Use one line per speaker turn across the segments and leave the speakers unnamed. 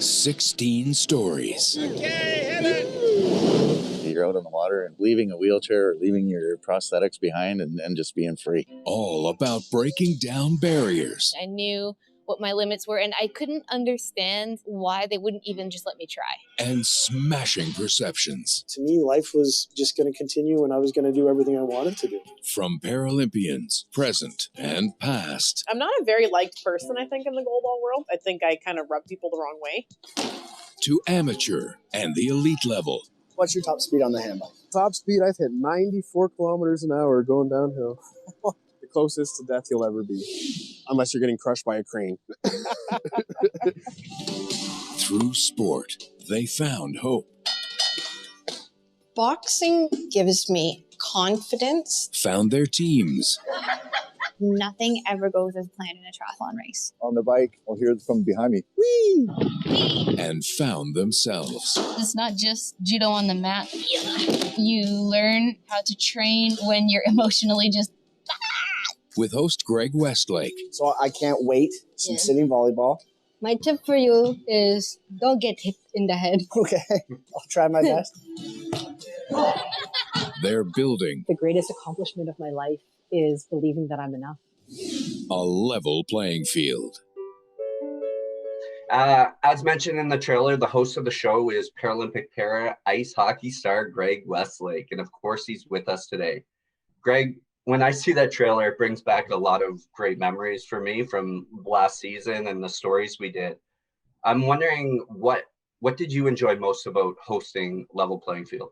16 stories.
Okay, hit it!
You're out on the water and leaving a wheelchair or leaving your prosthetics behind and just being free.
All about breaking down barriers.
I knew what my limits were, and I couldn't understand why they wouldn't even just let me try.
And smashing perceptions.
To me, life was just going to continue and I was going to do everything I wanted to do.
From Paralympians, present and past.
I'm not a very liked person, I think, in the goalball world. I think I kind of rub people the wrong way.
To amateur and the elite level.
What's your top speed on the handball? Top speed, I've hit 94 kilometers an hour going downhill. The closest to death you'll ever be. Unless you're getting crushed by a crane.
Through sport, they found hope.
Boxing gives me confidence.
Found their teams.
Nothing ever goes as planned in a triathlon race.
On the bike, I'll hear it from behind me. Whee!
And found themselves.
It's not just judo on the mat. You learn how to train when you're emotionally just...
With host Greg Westlake.
So I can't wait. Some sitting volleyball.
My tip for you is don't get hit in the head.
Okay, I'll try my best.
They're building
the greatest accomplishment of my life is believing that I'm enough.
a level playing field.
As mentioned in the trailer, the host of the show is Paralympic para ice hockey star Greg Westlake, and of course he's with us today. Greg, when I see that trailer, it brings back a lot of great memories for me from last season and the stories we did. I'm wondering what did you enjoy most about hosting Level Playing Field?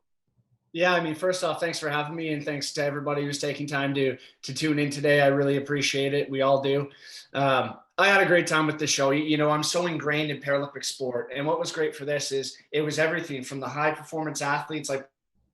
Yeah, I mean, first off, thanks for having me, and thanks to everybody who's taking time to tune in today. I really appreciate it. We all do. I had a great time with the show. You know, I'm so ingrained in Paralympic sport, and what was great for this is it was everything from the high performance athletes like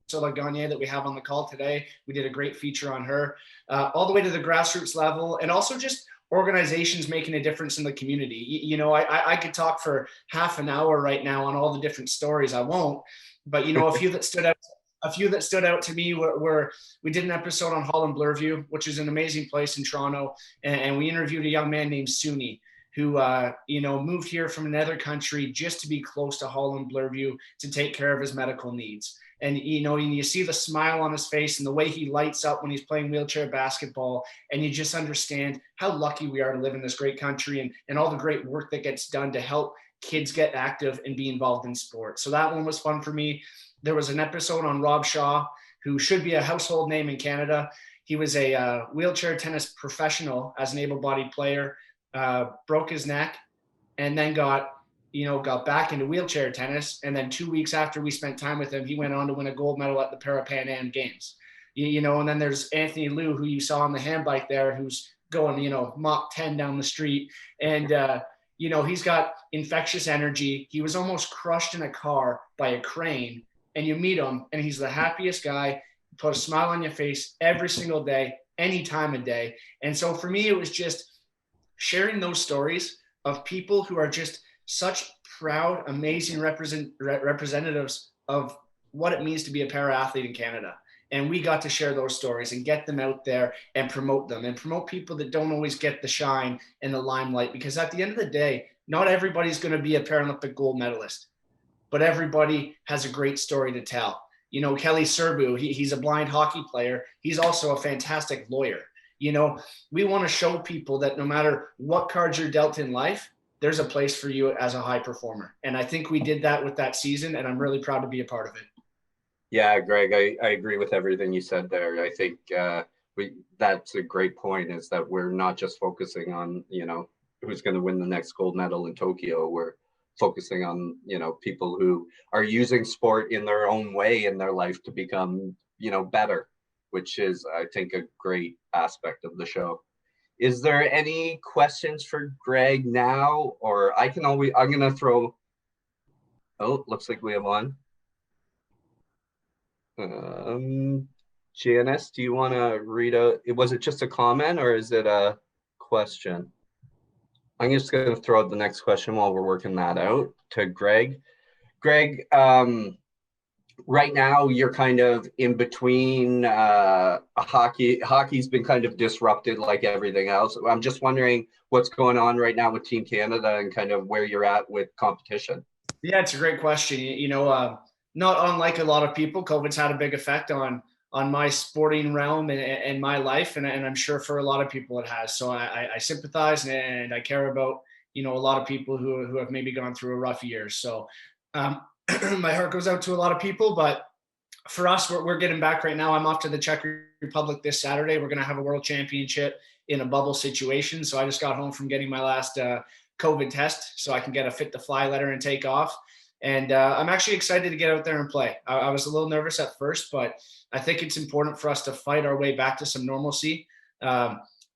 Ursula Gagne that we have on the call today. We did a great feature on her, all the way to the grassroots level, and also just organizations making a difference in the community. You know, I could talk for half an hour right now on all the different stories. I won't, but you know, a few that stood out to me were we did an episode on Holland Bloorview, which is an amazing place in Toronto, and we interviewed a young man named Suni who you know, moved here from another country just to be close to Holland Bloorview to take care of his medical needs. And you know, and you see the smile on his face and the way he lights up when he's playing wheelchair basketball, and you just understand how lucky we are to live in this great country and all the great work that gets done to help kids get active and be involved in sport. So that one was fun for me. There was an episode on Rob Shaw, who should be a household name in Canada. He was a wheelchair tennis professional as an able-bodied player, broke his neck, and then got back into wheelchair tennis. And then 2 weeks after we spent time with him, he went on to win a gold medal at the Pan Am Games. You know, and then there's Anthony Liu, who you saw on the handbike there, who's going, you know, Mach 10 down the street. And, you know, he's got infectious energy. He was almost crushed in a car by a crane. And you meet him, and he's the happiest guy. Put a smile on your face every single day, any time of day. And so for me, it was just sharing those stories of people who are just such proud, amazing representatives of what it means to be a para athlete in Canada. And we got to share those stories and get them out there and promote them and promote people that don't always get the shine and the limelight. Because at the end of the day, not everybody's going to be a Paralympic gold medalist, but everybody has a great story to tell. You know, Kelly Serbu, he's a blind hockey player. He's also a fantastic lawyer. You know, we want to show people that no matter what cards you're dealt in life, there's a place for you as a high performer. And I think we did that with that season, and I'm really proud to be a part of it. Yeah, Greg, I agree with everything you said there. I think that's a great point, is that we're not just focusing on, you know, who's going to win the next gold medal in Tokyo. We're focusing on, you know, people who are using sport in their own way in their life to become, you know, better, which is, I think, a great aspect of the show. Is there any questions for Greg now? Or I'm going to throw, oh, looks like we have one. Janice, do you want to read was it just a comment or is it a question? I'm just going to throw out the next question while we're working that out to Greg. Greg,
right now you're kind of in between hockey's been kind of disrupted like everything else. I'm just wondering what's going on right now with Team Canada and kind of where you're at with competition.
Yeah, it's a great question. Not unlike a lot of people, COVID's had a big effect on my sporting realm and my life, and I'm sure for a lot of people it has. So I sympathize and I care about a lot of people who have maybe gone through a rough year. So my heart goes out to a lot of people, but for us, we're getting back right now. I'm off to the Czech Republic this Saturday. We're going to have a world championship in a bubble situation. So I just got home from getting my last COVID test so I can get a fit to fly letter and take off. And I'm actually excited to get out there and play. I was a little nervous at first, but I think it's important for us to fight our way back to some normalcy,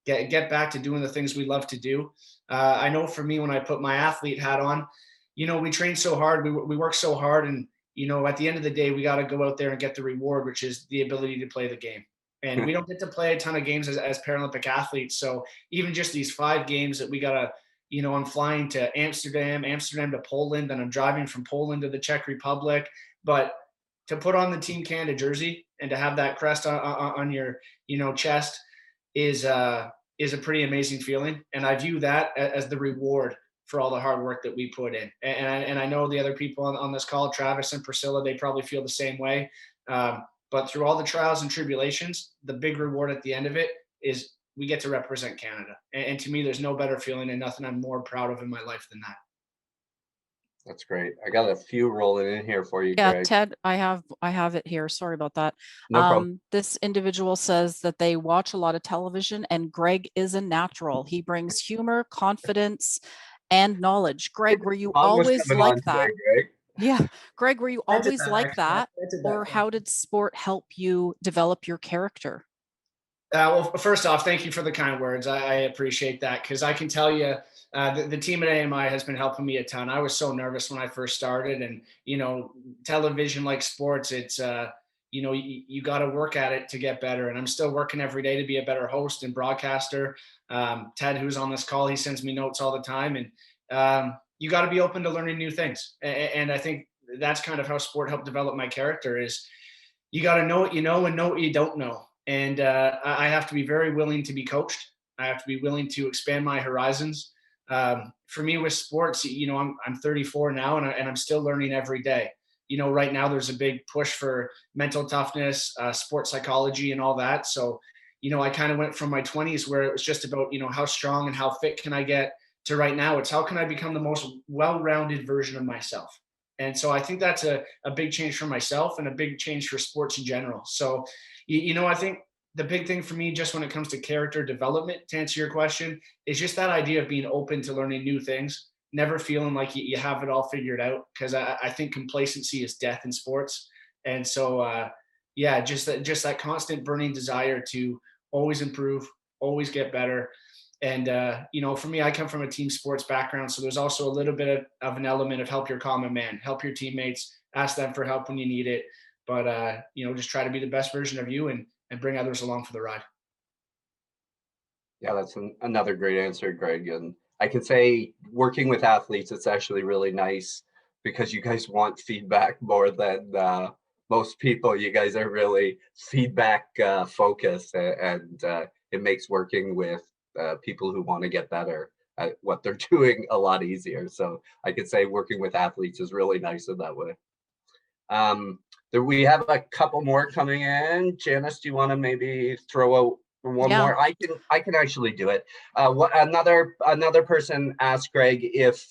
get back to doing the things we love to do. I know for me, when I put my athlete hat on, we train so hard, we work so hard, and at the end of the day, we got to go out there and get the reward, which is the ability to play the game. And we don't get to play a ton of games as Paralympic athletes. So even just these 5 games that we got to, I'm flying to Amsterdam to Poland, and I'm driving from Poland to the Czech Republic. But to put on the Team Canada jersey and to have that crest on your, chest is a pretty amazing feeling. And I view that as the reward for all the hard work that we put in. And I know the other people on this call, Travis and Priscilla, they probably feel the same way. But through all the trials and tribulations, the big reward at the end of it is we get to represent Canada. And to me, there's no better feeling and nothing I'm more proud of in my life than that.
That's great. I got a few rolling in here for you,
Yeah,
Greg.
Ted, I have it here. Sorry about that.
No problem.
This individual says that they watch a lot of television, and Greg is a natural. He brings humor, confidence, and knowledge. Greg, were you always like that?
Greg.
Yeah. Greg, were you always like that? Or how did sport help you develop your character?
Well, first off, thank you for the kind words. I appreciate that, because I can tell you the team at AMI has been helping me a ton. I was so nervous when I first started, and, television, like sports, it's, you got to work at it to get better. And I'm still working every day to be a better host and broadcaster. Ted, who's on this call, he sends me notes all the time. And you got to be open to learning new things. And I think that's kind of how sport helped develop my character, is you got to know what you know and know what you don't know. And I have to be very willing to be coached. I have to be willing to expand my horizons. For me with sports, I'm 34 now, and I'm still learning every day. Right now there's a big push for mental toughness, sports psychology and all that. So, I kind of went from my 20s where it was just about, how strong and how fit can I get, to right now it's how can I become the most well-rounded version of myself. And so I think that's a big change for myself and a big change for sports in general. So, I think the big thing for me, just when it comes to character development, to answer your question, is just that idea of being open to learning new things, never feeling like you have it all figured out, because I think complacency is death in sports. And so, just that constant burning desire to always improve, always get better. And, for me, I come from a team sports background. So there's also a little bit of an element of help your common man, help your teammates, ask them for help when you need it. But, just try to be the best version of you and bring others along for the ride.
Yeah, that's another great answer, Greg. And I can say working with athletes, it's actually really nice because you guys want feedback more than most people. You guys are really feedback focused, and it makes working with people who want to get better at what they're doing a lot easier. So I could say working with athletes is really nice in that way. We have a couple more coming in. Janice, do you want to maybe throw out one more? I can actually do it. Another person asked Greg if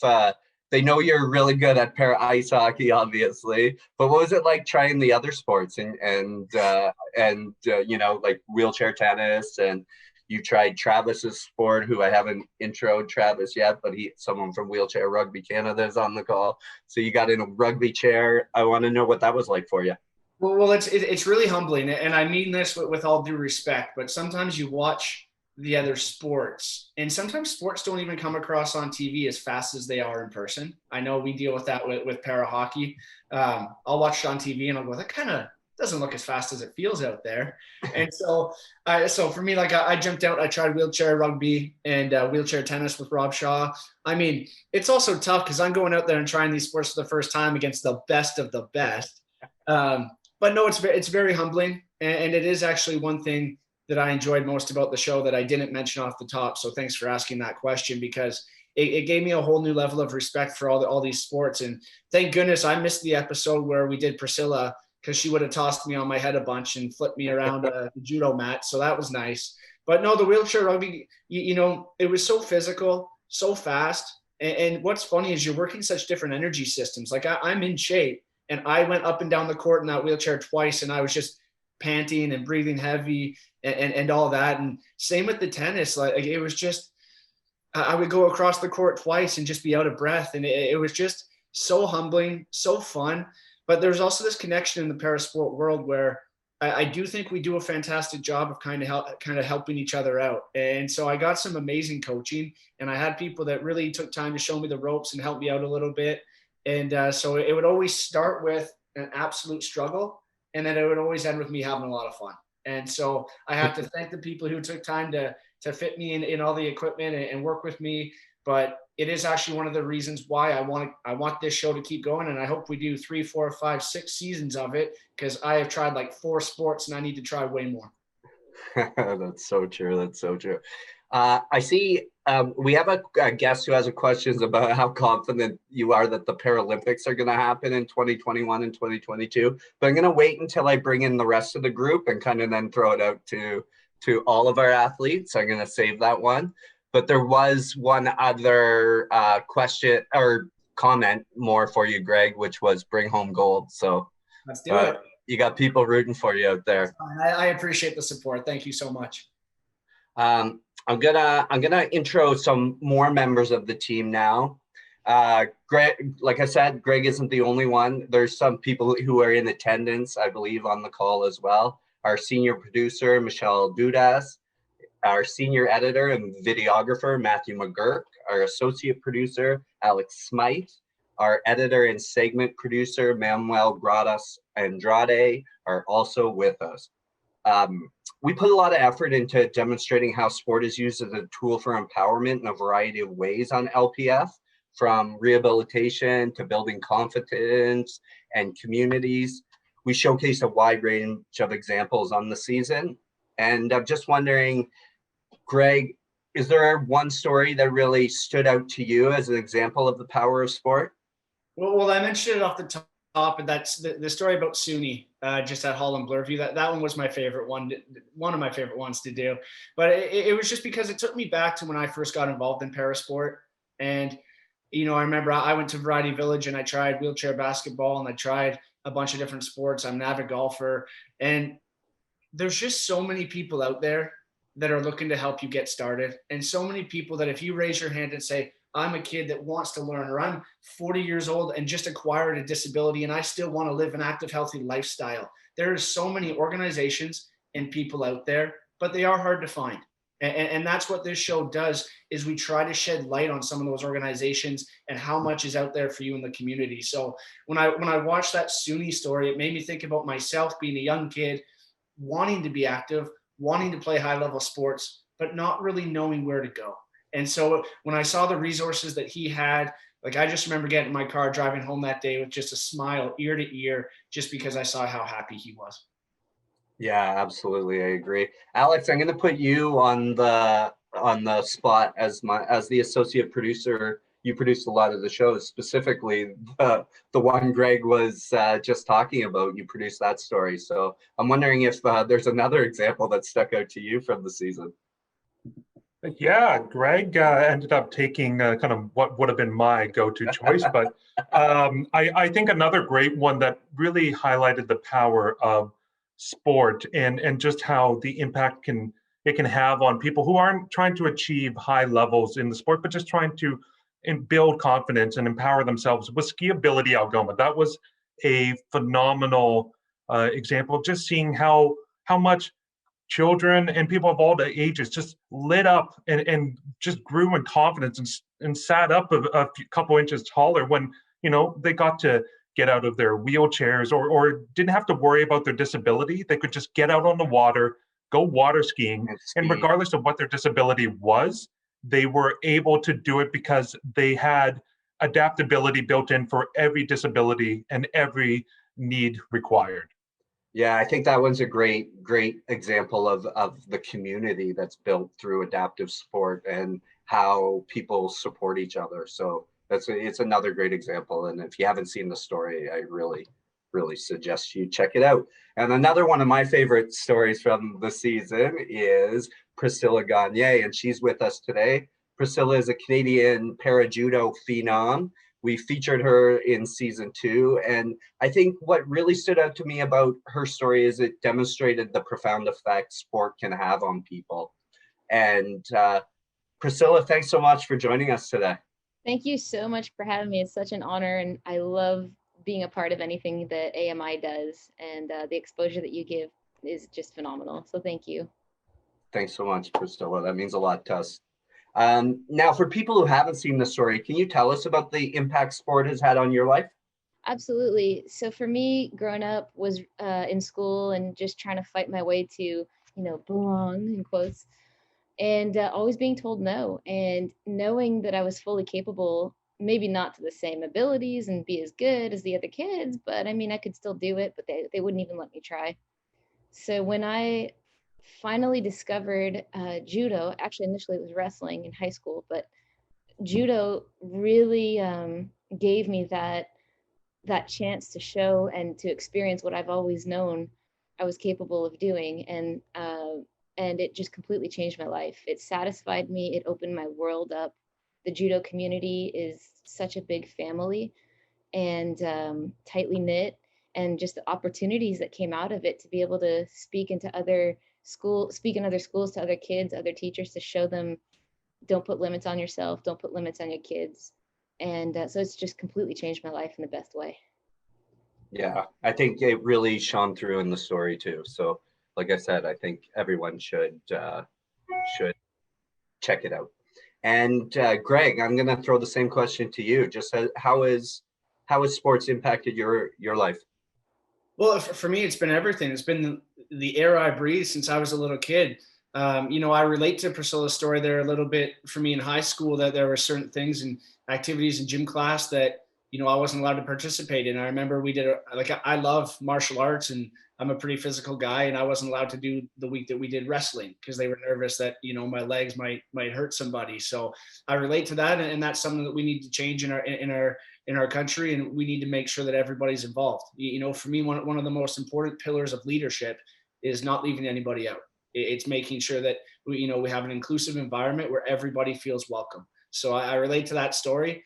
they know you're really good at para ice hockey, obviously, but what was it like trying the other sports and like wheelchair tennis, and you tried Travis's sport, who I haven't introed Travis yet, but someone from Wheelchair Rugby Canada is on the call. So you got in a rugby chair. I want to know what that was like for you.
Well, it's really humbling, and I mean this with all due respect, but sometimes you watch the other sports, and sometimes sports don't even come across on TV as fast as they are in person. I know we deal with that with para hockey. I'll watch it on TV and I'll go, that kind of doesn't look as fast as it feels out there. And so for me, like I jumped out, I tried wheelchair rugby and wheelchair tennis with Rob Shaw. I mean, it's also tough because I'm going out there and trying these sports for the first time against the best of the best. But no, it's very humbling. And it is actually one thing that I enjoyed most about the show that I didn't mention off the top. So thanks for asking that question, because it gave me a whole new level of respect for all these sports. And thank goodness I missed the episode where we did Priscilla, because she would have tossed me on my head a bunch and flipped me around the judo mat. So that was nice. But no, the wheelchair rugby, it was so physical, so fast. And what's funny is you're working such different energy systems. Like I'm in shape, and I went up and down the court in that wheelchair twice, and I was just panting and breathing heavy and all that. And same with the tennis. Like it was just, I would go across the court twice and just be out of breath. And it was just so humbling, so fun. But there's also this connection in the parasport world where I do think we do a fantastic job of kind of helping each other out. And so I got some amazing coaching, and I had people that really took time to show me the ropes and help me out a little bit. And so it would always start with an absolute struggle, and then it would always end with me having a lot of fun. And so I have to thank the people who took time to fit me in all the equipment and work with me. But it is actually one of the reasons why I want this show to keep going. And I hope we do 3, 4, 5, 6 seasons of it, because I have tried like 4 sports and I need to try way more.
That's so true. That's so true. I see we have a guest who has a questions about how confident you are that the Paralympics are going to happen in 2021 and 2022. But I'm going to wait until I bring in the rest of the group and kind of then throw it out to all of our athletes. I'm going to save that one. But there was one other question or comment more for you, Greg, which was bring home gold. So
let's do it.
You got people rooting for you out there.
I appreciate the support. Thank you so much.
I'm gonna intro some more members of the team now. Greg, like I said, Greg isn't the only one. There's some people who are in attendance, I believe, on the call as well. Our senior producer, Michelle Dudas, our senior editor and videographer, Matthew McGurk, our associate producer, Alex Smythe, our editor and segment producer, Manuel Gradas Andrade, are also with us. We put a lot of effort into demonstrating how sport is used as a tool for empowerment in a variety of ways on LPF, from rehabilitation to building confidence and communities. We showcase a wide range of examples on the season. And I'm just wondering, Greg, is there one story that really stood out to you as an example of the power of sport?
Well, I mentioned it off the top, and that's the story about SUNY, just at Holland Bloorview. That one was my favorite one of my favorite ones to do. But it was just because it took me back to when I first got involved in parasport. And, I remember I went to Variety Village and I tried wheelchair basketball and I tried a bunch of different sports. I'm an avid golfer. And there's just so many people out there that are looking to help you get started. And so many people that if you raise your hand and say, I'm a kid that wants to learn, or I'm 40 years old and just acquired a disability and I still want to live an active, healthy lifestyle. There are so many organizations and people out there, but they are hard to find. And that's what this show does, is we try to shed light on some of those organizations and how much is out there for you in the community. So when I watched that SUNY story, it made me think about myself being a young kid, wanting to be active, wanting to play high level sports, but not really knowing where to go. And so when I saw the resources that he had, like I just remember getting in my car, driving home that day with just a smile ear to ear, just because I saw how happy he was.
Yeah, absolutely. I agree. Alex, I'm going to put you on the spot as the associate producer. You produced a lot of the shows, specifically the one Greg was just talking about. You produced that story. So I'm wondering if there's another example that stuck out to you from the season.
Yeah, Greg ended up taking kind of what would have been my go-to choice, but I think another great one that really highlighted the power of sport and just how the impact it can have on people who aren't trying to achieve high levels in the sport, but just trying to build confidence and empower themselves was Skiability Algoma. That was a phenomenal example of just seeing how much children and people of all the ages just lit up and just grew in confidence and sat up a couple inches taller when they got to get out of their wheelchairs or didn't have to worry about their disability. They could just get out on the water, go water skiing, and regardless of what their disability was, they were able to do it because they had adaptability built in for every disability and every need required.
Yeah, I think that one's a great example of the community that's built through adaptive sport and how people support each other. So it's another great example. And if you haven't seen the story, I really suggest you check it out. And another one of my favorite stories from the season is Priscilla Gagne, and she's with us today. Priscilla is a Canadian para-judo phenom. We featured her in season 2. And I think what really stood out to me about her story is it demonstrated the profound effect sport can have on people. And Priscilla, thanks so much for joining us today.
Thank you so much for having me. It's such an honor, and I love being a part of anything that AMI does, and the exposure that you give is just phenomenal. So thank you.
Thanks so much, Priscilla. That means a lot to us. Now, for people who haven't seen the story, can you tell us about the impact sport has had on your life?
Absolutely. So for me, growing up was in school and just trying to fight my way to, belong, in quotes, and always being told no, and knowing that I was fully capable, maybe not to the same abilities and be as good as the other kids, but I mean, I could still do it, but they wouldn't even let me try. So when I finally discovered judo, actually initially it was wrestling in high school, but judo really gave me that chance to show and to experience what I've always known I was capable of doing, and it just completely changed my life. It satisfied me. It opened my world up. The judo community is such a big family and tightly knit, and just the opportunities that came out of it to be able to speak in other schools to other kids, other teachers, to show them, don't put limits on yourself, don't put limits on your kids. And so it's just completely changed my life in the best way.
Yeah, I think it really shone through in the story too. So like I said, I think everyone should check it out. And Greg, I'm going to throw the same question to you. Just how has sports impacted your life?
Well, for me, it's been everything. It's been the air I breathe since I was a little kid. I relate to Priscilla's story there a little bit. For me in high school, that there were certain things and activities in gym class that, I wasn't allowed to participate in. I remember we did I love martial arts, and I'm a pretty physical guy, and I wasn't allowed to do the week that we did wrestling because they were nervous that, my legs might hurt somebody. So I relate to that. And that's something that we need to change in our country, and we need to make sure that everybody's involved. For me, one of the most important pillars of leadership is not leaving anybody out. It's making sure that we have an inclusive environment where everybody feels welcome. So I relate to that story.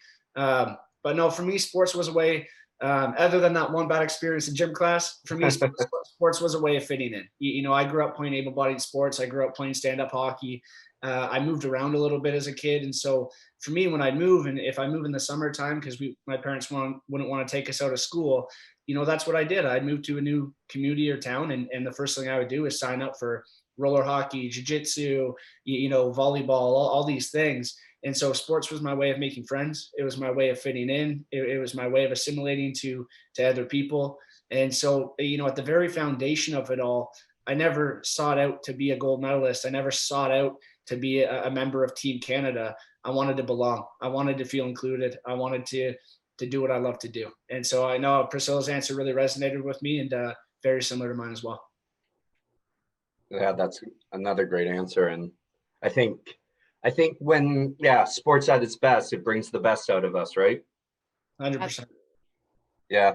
But no, for me, sports was a way, other than that one bad experience in gym class, for me, sports was a way of fitting in. I grew up playing able-bodied sports. I grew up playing stand-up hockey. I moved around a little bit as a kid. And so for me, when I move, and if I move in the summertime, because my parents wouldn't want to take us out of school, that's what I did. I'd move to a new community or town. And the first thing I would do is sign up for roller hockey, jiu-jitsu, volleyball, all these things. And so sports was my way of making friends. It was my way of fitting in. It was my way of assimilating to other people. And so, at the very foundation of it all, I never sought out to be a gold medalist. I never sought out to be a member of Team Canada. I wanted to belong. I wanted to feel included. I wanted to do what I love to do. And so I know Priscilla's answer really resonated with me, and very similar to mine as well.
Yeah, that's another great answer. And I think when, sports at its best, it brings the best out of us, right?
100%.
Yeah.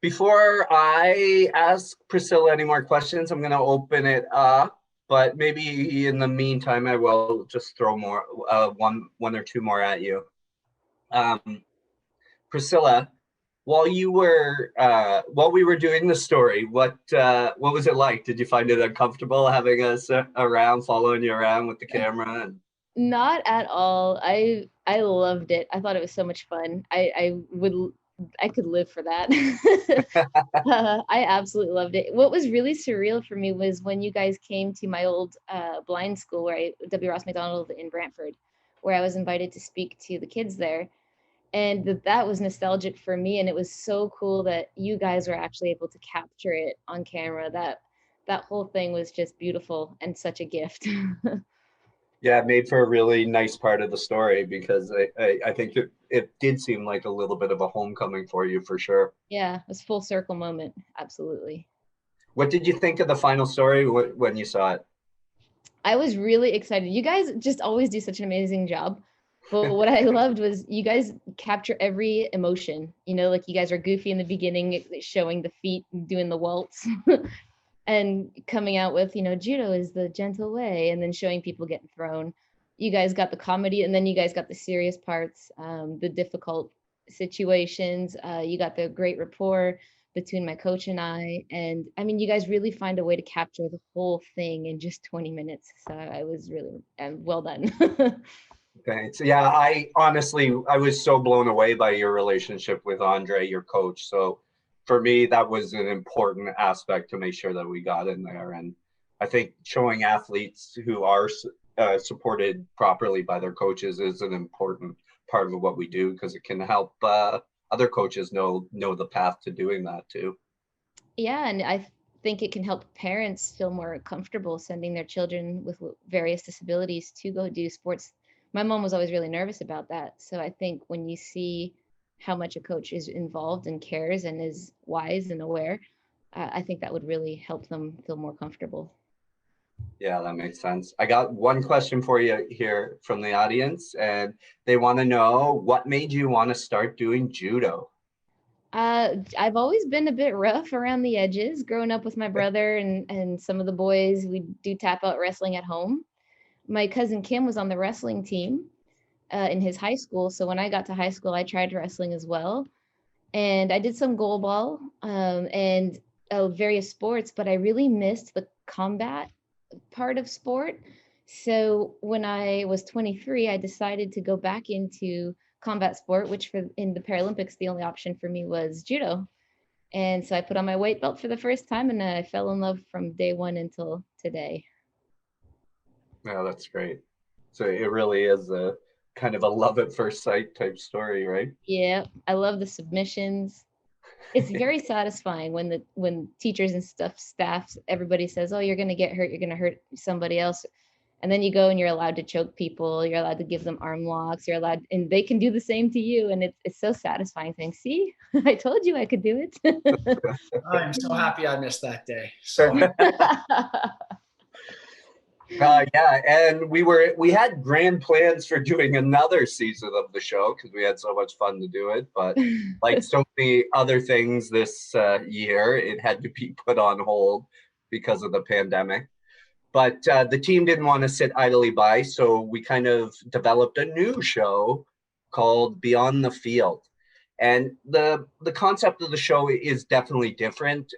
Before I ask Priscilla any more questions, I'm going to open it up, but maybe in the meantime, I will just throw more, one or two more at you. Priscilla, while we were doing the story, what was it like? Did you find it uncomfortable having us around, following you around with the camera?
Not at all. I loved it. I thought it was so much fun. I could live for that. I absolutely loved it. What was really surreal for me was when you guys came to my old blind school, W. Ross McDonald in Brantford, where I was invited to speak to the kids there. And that was nostalgic for me. And it was so cool that you guys were actually able to capture it on camera. That whole thing was just beautiful and such a gift.
Yeah, it made for a really nice part of the story, because I think it did seem like a little bit of a homecoming for you for sure.
Yeah, it was full circle moment. Absolutely.
What did you think of the final story when you saw it?
I was really excited. You guys just always do such an amazing job. But what I loved was you guys capture every emotion. You know, like you guys are goofy in the beginning, showing the feet, doing the waltz, and coming out with, you know, judo is the gentle way, and then showing people getting thrown. You guys got the comedy, and then you guys got the serious parts, the difficult situations. You got the great rapport between my coach and I. And I mean, you guys really find a way to capture the whole thing in just 20 minutes. So I was really well done.
Thanks. Yeah, I was so blown away by your relationship with Andre, your coach. So for me, that was an important aspect to make sure that we got in there. And I think showing athletes who are supported properly by their coaches is an important part of what we do, because it can help other coaches know the path to doing that too.
Yeah, and I think it can help parents feel more comfortable sending their children with various disabilities to go do sports. My mom was always really nervous about that. So I think when you see how much a coach is involved and cares and is wise and aware, I think that would really help them feel more comfortable.
Yeah, that makes sense. I got one question for you here from the audience, and they want to know, what made you want to start doing judo?
I've always been a bit rough around the edges. Growing up with my brother and some of the boys, we do tap out wrestling at home. My cousin Kim was on the wrestling team in his high school. So when I got to high school, I tried wrestling as well. And I did some goalball and various sports, but I really missed the combat part of sport. So when I was 23, I decided to go back into combat sport, which in the Paralympics, the only option for me was judo. And so I put on my weight belt for the first time, and I fell in love from day one until today.
Yeah, that's great. So it really is a kind of a love at first sight type story, right?
Yeah, I love the submissions. It's very satisfying when teachers and staff, everybody says, "Oh, you're going to get hurt. You're going to hurt somebody else." And then you go and you're allowed to choke people. You're allowed to give them arm locks. You're allowed, and they can do the same to you. And it's so satisfying saying, "See, I told you I could do it."
I'm so happy I missed that day. So.
Yeah, and we had grand plans for doing another season of the show because we had so much fun to do it. But like so many other things this year, it had to be put on hold because of the pandemic. But the team didn't want to sit idly by, so we kind of developed a new show called Beyond the Field. And the concept of the show is definitely different.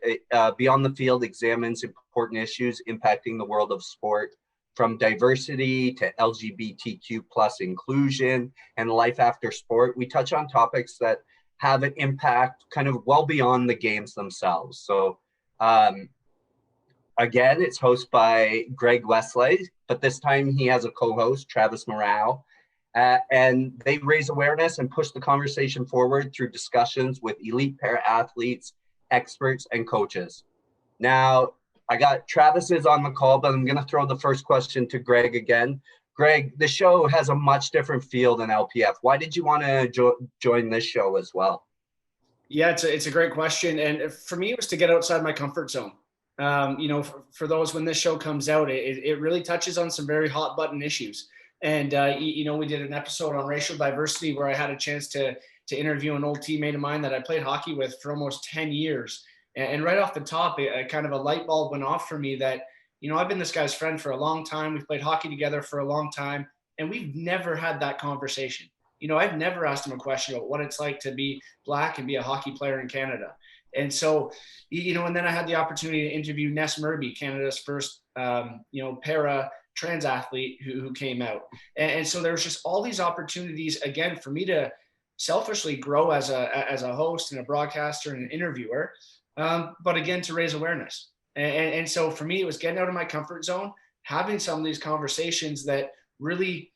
Beyond the Field examines important issues impacting the world of sport, from diversity to LGBTQ plus inclusion and life after sport. We touch on topics that have an impact kind of well beyond the games themselves. So again, it's hosted by Greg Westlake, but this time he has a co-host, Travis Morale. And they raise awareness and push the conversation forward through discussions with elite para-athletes, experts, and coaches. Now, I got Travis's on the call, but I'm going to throw the first question to Greg again. Greg, the show has a much different feel than LPF. Why did you want to join this show as well?
Yeah, it's a great question. And for me, it was to get outside my comfort zone. You know, for those, when this show comes out, it really touches on some very hot button issues. And, you know, we did an episode on racial diversity where I had a chance to interview an old teammate of mine that I played hockey with for almost 10 years. And right off the top, kind of a light bulb went off for me that, you know, I've been this guy's friend for a long time. We've played hockey together for a long time, and we've never had that conversation. You know, I've never asked him a question about what it's like to be Black and be a hockey player in Canada. And so, you know, and then I had the opportunity to interview Ness Murby, Canada's first, you know, para trans athlete who came out. And so there's just all these opportunities, again, for me to selfishly grow as a host and a broadcaster and an interviewer, but again, to raise awareness. And so for me, it was getting out of my comfort zone, having some of these conversations that really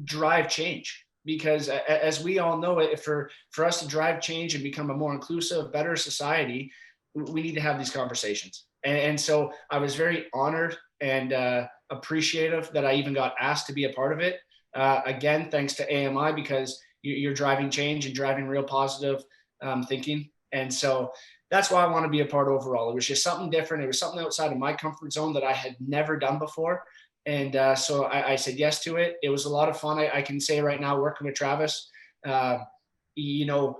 drive change. Because as we all know, for us to drive change and become a more inclusive, better society, we need to have these conversations. And so I was very honored and appreciative that I even got asked to be a part of it. Again, thanks to AMI, because you're driving change and driving real positive thinking. And so that's why I want to be a part overall. It was just something different. It was something outside of my comfort zone that I had never done before. And so I said yes to it. It was a lot of fun. I can say right now, working with Travis, you know,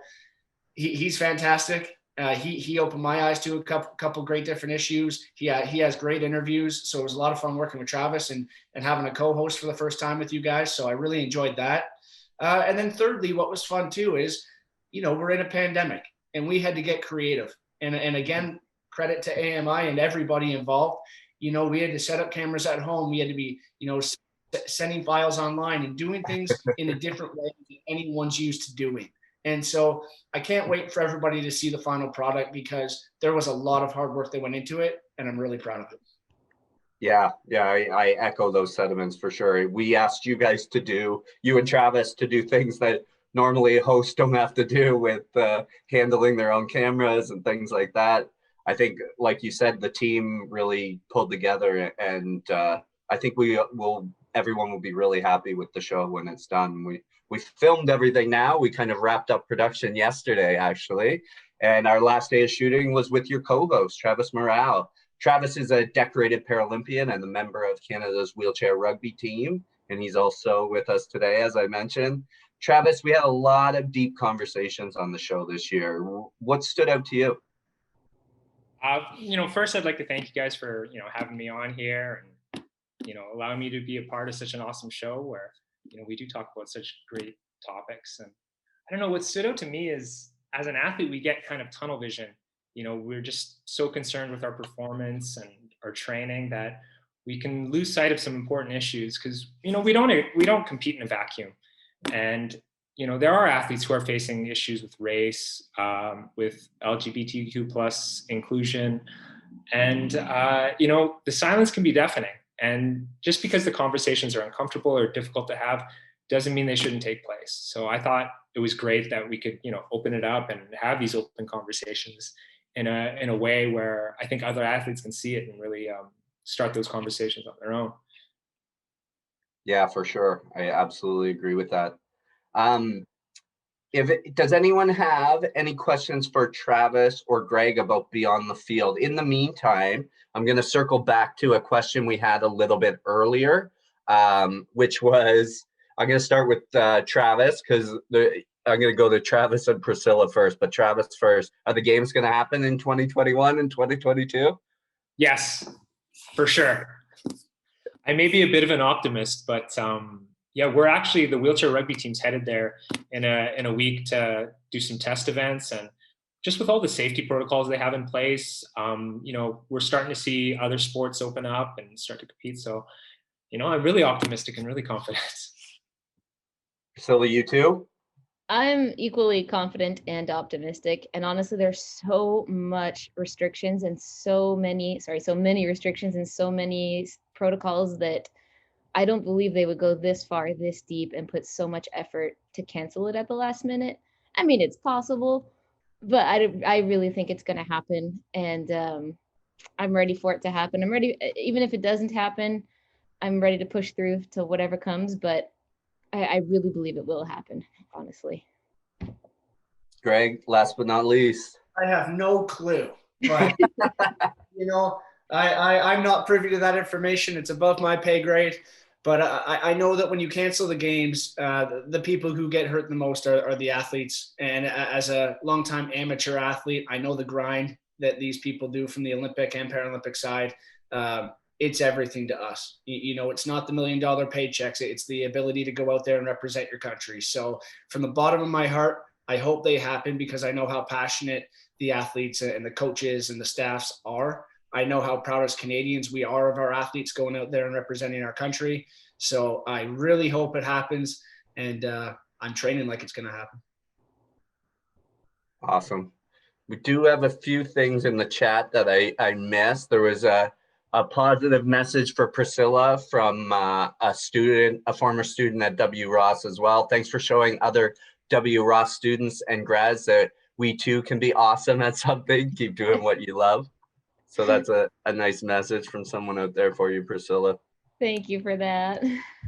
he's fantastic. He opened my eyes to a couple great different issues. He has great interviews. So it was a lot of fun working with Travis and having a co-host for the first time with you guys. So I really enjoyed that. And then thirdly, what was fun too is, you know, we're in a pandemic and we had to get creative. And again, credit to AMI and everybody involved. You know, we had to set up cameras at home. We had to be, you know, sending files online and doing things in a different way than anyone's used to doing. And so I can't wait for everybody to see the final product because there was a lot of hard work that went into it, and I'm really proud of it.
Yeah, I echo those sentiments for sure. We asked you guys to do, you and Travis, to do things that normally hosts don't have to do with handling their own cameras and things like that. I think, like you said, the team really pulled together, and I think everyone will be really happy with the show when it's done. We filmed everything now. We kind of wrapped up production yesterday, actually, and our last day of shooting was with your co-host, Travis Morale. Travis is a decorated Paralympian and a member of Canada's wheelchair rugby team, and he's also with us today, as I mentioned. Travis, we had a lot of deep conversations on the show this year. What stood out to you?
You know, first I'd like to thank you guys for, you know, having me on here and, you know, allowing me to be a part of such an awesome show where, you know, we do talk about such great topics. And I don't know, what stood out to me is, as an athlete, we get kind of tunnel vision. You know, we're just so concerned with our performance and our training that we can lose sight of some important issues because, you know, we don't compete in a vacuum. And, you know, there are athletes who are facing issues with race, with LGBTQ plus inclusion. And, you know, the silence can be deafening. And just because the conversations are uncomfortable or difficult to have doesn't mean they shouldn't take place. So I thought it was great that we could, you know, open it up and have these open conversations in a way where I think other athletes can see it and really start those conversations on their own.
Yeah, for sure. I absolutely agree with that. Does anyone have any questions for Travis or Greg about Beyond the Field? In the meantime, I'm going to circle back to a question we had a little bit earlier, which was, I'm going to start with Travis because I'm going to go to Travis and Priscilla first, but Travis first. Are the games going to happen in 2021 and 2022?
Yes, for sure. I may be a bit of an optimist, but yeah, we're actually, the wheelchair rugby team's headed there in a week to do some test events, and just with all the safety protocols they have in place, you know, we're starting to see other sports open up and start to compete. So, you know, I'm really optimistic and really confident.
Priscilla, you too?
I'm equally confident and optimistic. And honestly, there's so much restrictions and so many restrictions and so many protocols that I don't believe they would go this far, this deep, and put so much effort to cancel it at the last minute. I mean, it's possible, but I really think it's going to happen. And I'm ready for it to happen. I'm ready, even if it doesn't happen, I'm ready to push through to whatever comes, but I really believe it will happen, honestly.
Greg, last but not least.
I have no clue, but you know, I'm not privy to that information. It's above my pay grade. But I know that when you cancel the games, the people who get hurt the most are the athletes. And as a longtime amateur athlete, I know the grind that these people do from the Olympic and Paralympic side. It's everything to us. You know, it's not the $1 million paychecks. It's the ability to go out there and represent your country. So from the bottom of my heart, I hope they happen because I know how passionate the athletes and the coaches and the staffs are. I know how proud as Canadians we are of our athletes going out there and representing our country. So I really hope it happens, and I'm training like it's going to happen.
Awesome. We do have a few things in the chat that I missed. There was a positive message for Priscilla from a former student at W. Ross as well. Thanks for showing other W. Ross students and grads that we too can be awesome at something. Keep doing what you love. So that's a nice message from someone out there for you, Priscilla.
Thank you for that.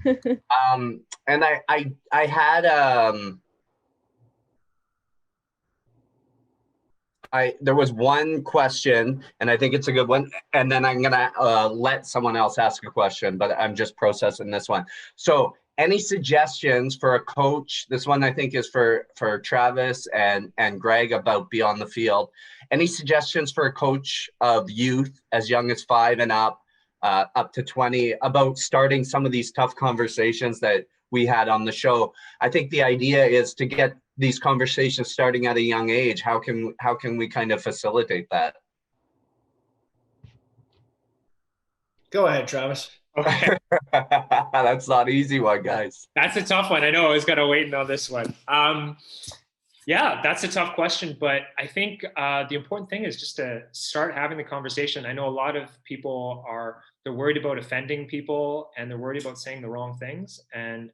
And I had there was one question, and I think it's a good one, and then I'm gonna let someone else ask a question, but I'm just processing this one. So any suggestions for a coach? This one I think is for Travis and Greg about Beyond the Field. Any suggestions for a coach of youth as young as 5 and up to 20 about starting some of these tough conversations that we had on the show? I think the idea is to get these conversations starting at a young age. How can we kind of facilitate that?
Go ahead, Travis.
Okay.
That's not an easy one, guys.
That's a tough one. I know I was gonna wait on this one. Yeah, that's a tough question, but I think the important thing is just to start having the conversation. I know a lot of people they're worried about offending people and they're worried about saying the wrong things. And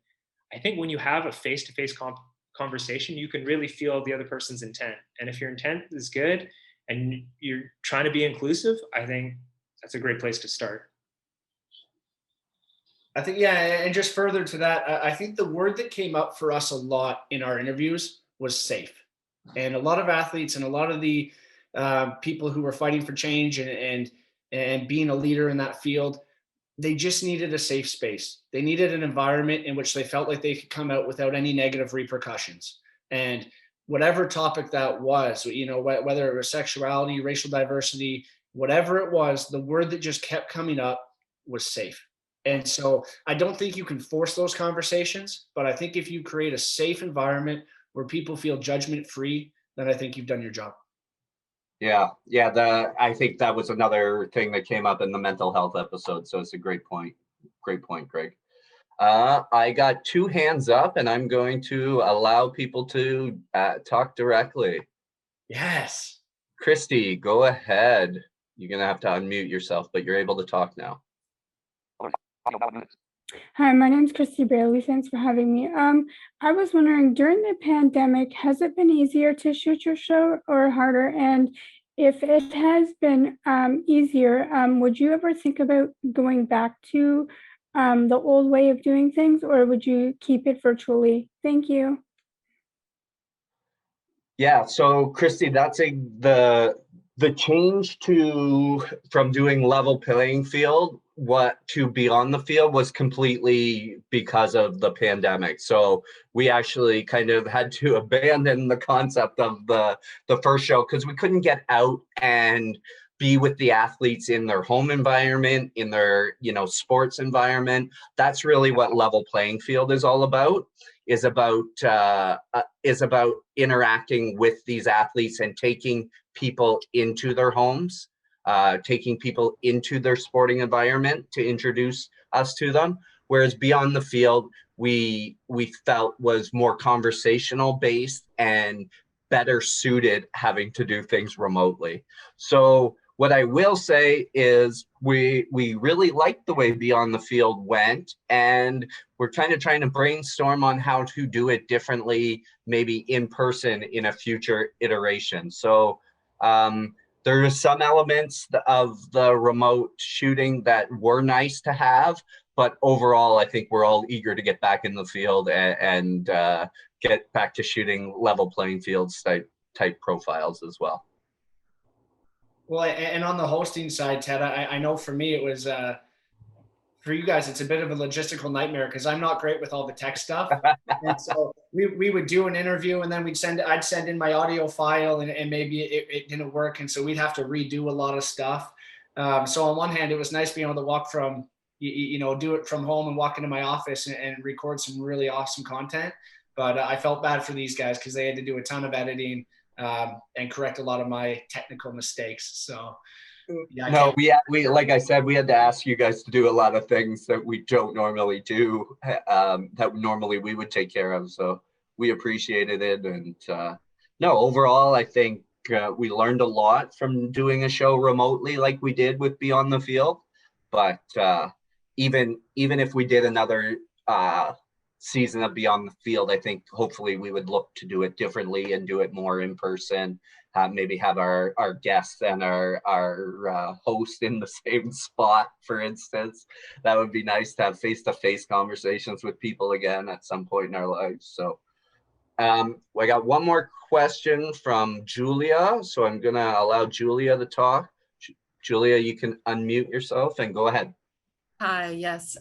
I think when you have a face-to-face conversation, you can really feel the other person's intent. And if your intent is good and you're trying to be inclusive, I think that's a great place to start.
I think, yeah, and just further to that, I think the word that came up for us a lot in our interviews was safe. And a lot of athletes and a lot of the people who were fighting for change and being a leader in that field, they just needed a safe space. They needed an environment in which they felt like they could come out without any negative repercussions. And whatever topic that was, you know, whether it was sexuality, racial diversity, whatever it was, the word that just kept coming up was safe. And so I don't think you can force those conversations, but I think if you create a safe environment where people feel judgment free, then I think you've done your job.
Yeah. I think that was another thing that came up in the mental health episode. So it's a great point. Great point, Greg. I got 2 hands up, and I'm going to allow people to talk directly.
Yes.
Christy, go ahead. You're going to have to unmute yourself, but you're able to talk now.
Hi, my name's Christy Bailey. Thanks for having me. I was wondering, during the pandemic, has it been easier to shoot your show or harder? And if it has been easier, would you ever think about going back to the old way of doing things, or would you keep it virtually? Thank you.
Yeah, so Christy, that's the change from doing level playing field to Beyond the Field was completely because of the pandemic. So we actually kind of had to abandon the concept of the first show because we couldn't get out and be with the athletes in their home environment, in their sports environment. That's really what level playing field is all about. Is about interacting with these athletes and taking people into their homes, taking people into their sporting environment to introduce us to them. Whereas Beyond the Field, we felt was more conversational based and better suited having to do things remotely. So what I will say is we really liked the way Beyond the Field went, and we're kind of trying to brainstorm on how to do it differently, maybe in person in a future iteration. So there are some elements of the remote shooting that were nice to have, but overall, I think we're all eager to get back in the field and get back to shooting level playing fields type profiles as well.
Well, and on the hosting side, Ted, I know for me it was for you guys, it's a bit of a logistical nightmare because I'm not great with all the tech stuff. And so we would do an interview and then I'd send in my audio file and maybe it didn't work. And so we'd have to redo a lot of stuff. So on one hand, it was nice being able to walk from, do it from home and walk into my office and record some really awesome content. But I felt bad for these guys because they had to do a ton of editing and correct a lot of my technical mistakes. So yeah,
no, we like I said, we had to ask you guys to do a lot of things that we don't normally do, that normally we would take care of. So we appreciated it. And no, overall, I think we learned a lot from doing a show remotely like we did with Beyond the Field. But even if we did another season of Beyond the Field, I think hopefully we would look to do it differently and do it more in person. Maybe have our guests and our host in the same spot, for instance. That would be nice to have face-to-face conversations with people again at some point in our lives. So I got one more question from Julia, so I'm gonna allow Julia to talk. Julia, you can unmute yourself and go ahead.
Hi, yes.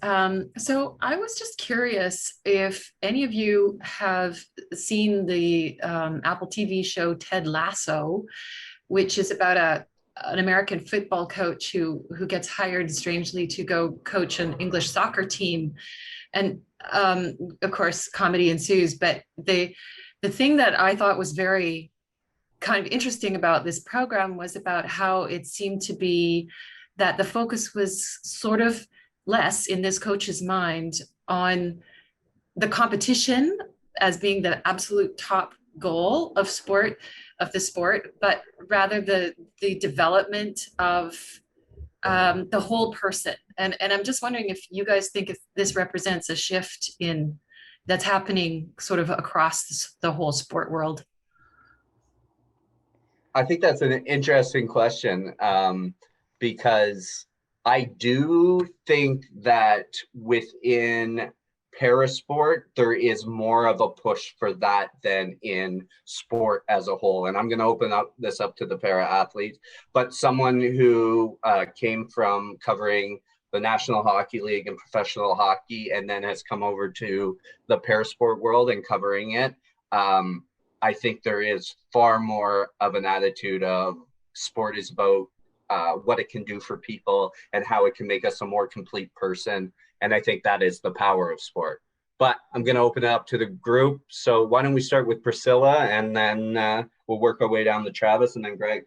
So I was just curious if any of you have seen the Apple TV show Ted Lasso, which is about an American football coach who gets hired strangely to go coach an English soccer team. And of course, comedy ensues. But the thing that I thought was very kind of interesting about this program was about how it seemed to be that the focus was sort of less in this coach's mind on the competition as being the absolute top goal of the sport, but rather the development of the whole person. And I'm just wondering if you guys think if this represents a shift that's happening sort of across the whole sport world.
I think that's an interesting question, because I do think that within parasport, there is more of a push for that than in sport as a whole. And I'm going to open this up to the para athletes, but someone who came from covering the National Hockey League and professional hockey, and then has come over to the parasport world and covering it. I think there is far more of an attitude of sport is about what it can do for people and how it can make us a more complete person. And I think that is the power of sport. But I'm going to open it up to the group. So why don't we start with Priscilla, and then we'll work our way down to Travis and then Greg.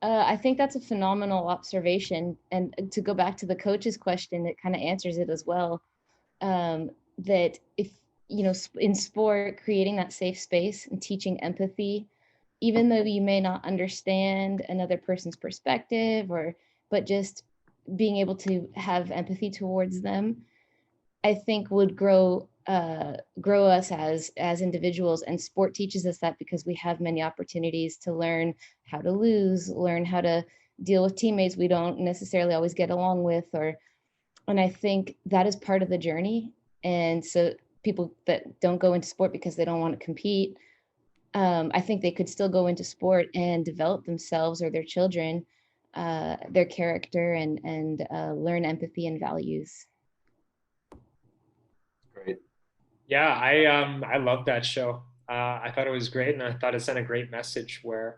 I think that's a phenomenal observation. And to go back to the coach's question, it kind of answers it as well. That if, in sport, creating that safe space and teaching empathy, even though you may not understand another person's perspective, but just being able to have empathy towards them, I think would grow us as individuals. And sport teaches us that because we have many opportunities to learn how to lose, learn how to deal with teammates we don't necessarily always get along with, and I think that is part of the journey. And so people that don't go into sport because they don't want to compete, I think they could still go into sport and develop themselves or their children, their character, and learn empathy and values.
Great.
Yeah, I love that show. I thought it was great, and I thought it sent a great message where,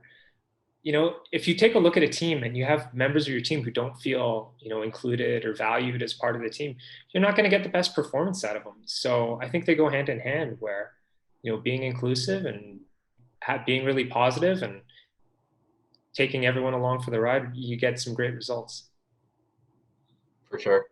if you take a look at a team and you have members of your team who don't feel, included or valued as part of the team, you're not going to get the best performance out of them. So I think they go hand in hand where, being inclusive and being really positive and taking everyone along for the ride, you get some great results.
For sure.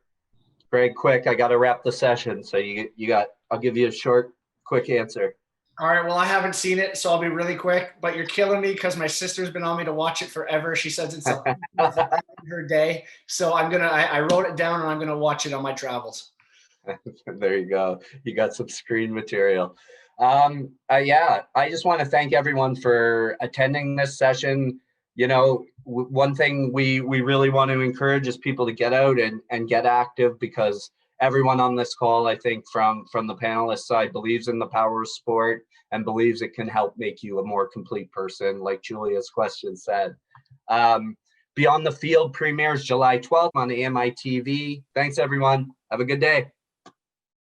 Greg, quick, I got to wrap the session. So I'll give you a short, quick answer.
All right, well, I haven't seen it, so I'll be really quick, but you're killing me because my sister's been on me to watch it forever. She says it's her day. So I wrote it down and I'm going to watch it on my travels.
There you go. You got some screen material. Yeah, I just want to thank everyone for attending this session. One thing we really want to encourage is people to get out and get active, because everyone on this call, I think from the panelist side, believes in the power of sport and believes it can help make you a more complete person, like Julia's question said. Beyond the Field premieres July 12th on AMI TV. Thanks, everyone. Have a good day.